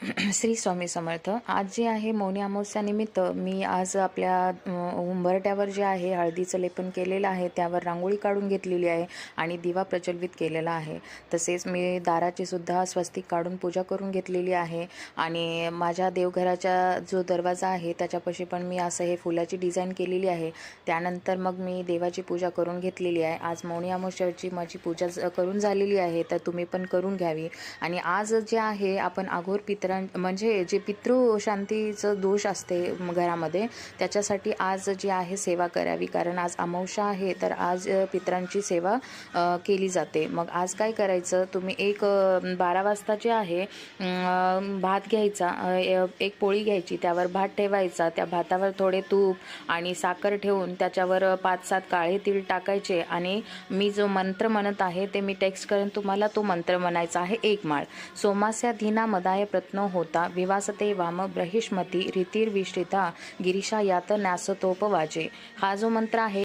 श्री स्वामी समर्थ. आज जे आहे मौनी अमावस्यानिमित्त मी आज आपल्या उंबरट्यावर जे आहे हळदीचं लेपन केलेलं आहे, त्यावर रांगोळी काढून घेतलेली आहे आणि दिवा प्रज्वलित केलेला आहे. तसेच मी दाराची सुद्धा स्वस्तिक काढून पूजा करून घेतलेली आहे आणि माझ्या देवघराचा जो दरवाजा आहे त्याच्यापाशी पण मी असं हे फुलाची डिझाईन केलेली आहे. त्यानंतर मग मी देवाची पूजा करून घेतलेली आहे. आज मौनी अमावस्याची माझी पूजा करून झालेली आहे, तर तुम्ही पण करून घ्यावी. आणि आज जे आहे आपण अघोर म्हणजे जे पितृशांतीचं दोष असते घरामध्ये, त्याच्यासाठी आज जी आहे सेवा करावी. कारण आज अमावस्या आहे, तर आज पितरांची सेवा केली जाते. मग आज काय करायचं, तुम्ही 12 वाजता जे आहे भात घ्यायचा, एक पोळी घ्यायची, त्यावर भात ठेवायचा, त्या भातावर थोडे तूप आणि साखर ठेवून त्याच्यावर 5-7 काळे तीळ टाकायचे आणि मी जो मंत्र म्हणत आहे ते मी टेक्स्ट करेन तुम्हाला. तो मंत्र म्हणायचा आहे 1 माळ. सोमास्या धीना मदाय प्रत्नो होता विवासते वाम ब्रहिष्मती रीतिर्विष्टिता गिरीशा यात न्यासतोपवाचे. हा जो मंत्र आहे